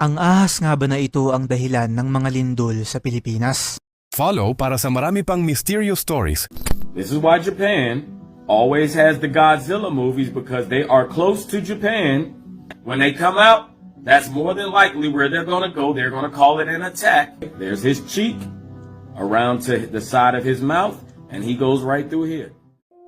Ang ahas nga ba na ito ang dahilan ng mga lindol sa Pilipinas? Follow para sa marami pang mysterious stories. This is why Japan always has the Godzilla movies, because they are close to Japan. When they come out, that's more than likely where they're going to go. They're going to call it an attack. There's his cheek around to the side of his mouth, and he goes right through here.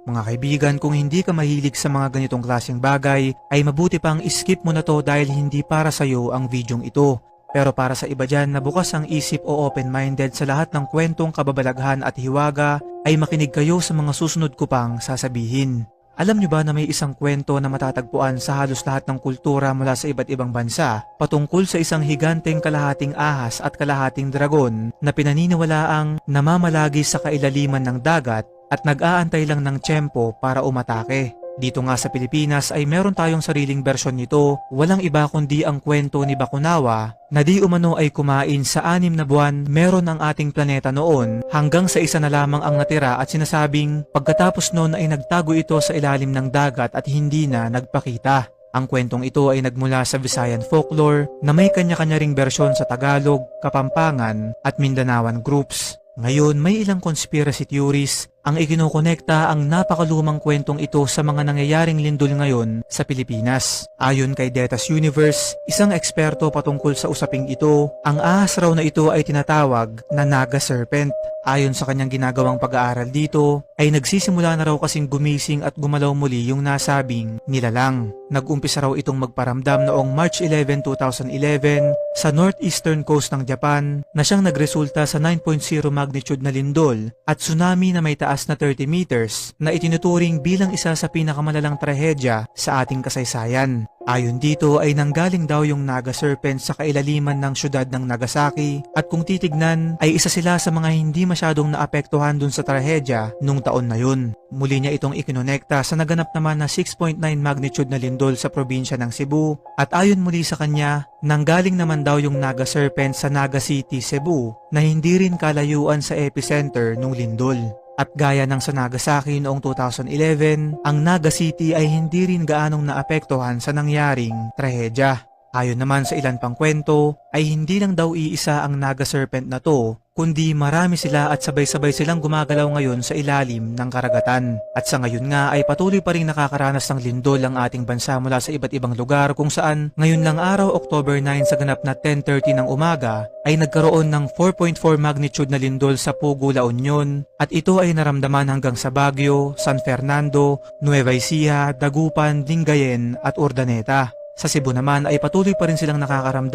Mga kaibigan, kung hindi ka mahilig sa mga ganitong klaseng bagay, ay mabuti pang skip mo na to dahil hindi para sa'yo ang videong ito. Pero para sa iba dyan na bukas ang isip o open-minded sa lahat ng kwentong kababalaghan at hiwaga, ay makinig kayo sa mga susunod ko pang sasabihin. Alam nyo ba na may isang kwento na matatagpuan sa halos lahat ng kultura mula sa iba't ibang bansa patungkol sa isang higanteng kalahating ahas at kalahating dragon na pinaniniwalaang namamalagi sa kailaliman ng dagat at nag-aantay lang ng tiyempo para umatake. Dito nga sa Pilipinas ay meron tayong sariling bersyon nito, walang iba kundi ang kwento ni Bakunawa na di umano ay kumain sa 6 na buwan meron ang ating planeta noon hanggang sa isa na lamang ang natira at sinasabing pagkatapos noon ay nagtago ito sa ilalim ng dagat at hindi na nagpakita. Ang kwentong ito ay nagmula sa Visayan folklore na may kanya-kanya ring bersyon sa Tagalog, Kapampangan at Mindanaoan groups. Ngayon, may ilang conspiracy theories ang ikinukonekta ang napakalumang kwentong ito sa mga nangyayaring lindol ngayon sa Pilipinas. Ayon kay Deta's Universe, isang eksperto patungkol sa usaping ito, ang ahas raw na ito ay tinatawag na Naga Serpent. Ayon sa kanyang ginagawang pag-aaral dito, ay nagsisimula na raw kasing gumising at gumalaw muli yung nasabing nilalang. Nag-umpisa raw itong magparamdam noong March 11, 2011 sa northeastern coast ng Japan na siyang nagresulta sa 9.0 magnitude na lindol at tsunami na may taas na 30 meters na itinuturing bilang isa sa pinakamalalang trahedya sa ating kasaysayan. Ayon dito ay nanggaling daw yung Naga Serpent sa kailaliman ng syudad ng Nagasaki at kung titignan ay isa sila sa mga hindi masyadong naapektuhan dun sa trahedya nung taon na yun. Muli niya itong ikinonekta sa naganap naman na 6.9 magnitude na lindol sa probinsya ng Cebu at ayon muli sa kanya, nanggaling naman daw yung Naga Serpent sa Naga City, Cebu na hindi rin kalayuan sa epicenter nung lindol. At gaya ng sa Nagasaki noong 2011, ang Naga City ay hindi rin gaanong naapektuhan sa nangyaring trahedya. Ayon naman sa ilan pang kwento, ay hindi lang daw iisa ang Naga Serpent na to, kundi marami sila at sabay-sabay silang gumagalaw ngayon sa ilalim ng karagatan. At sa ngayon nga ay patuloy pa rin nakakaranas ng lindol ang ating bansa mula sa iba't ibang lugar kung saan ngayon lang araw October 9 sa ganap na 10:30 ng umaga ay nagkaroon ng 4.4 magnitude na lindol sa Pugo, La Union at ito ay naramdaman hanggang sa Baguio, San Fernando, Nueva Ecija, Dagupan, Lingayen at Urdaneta. Sa Cebu naman ay patuloy pa rin silang nakakaramdam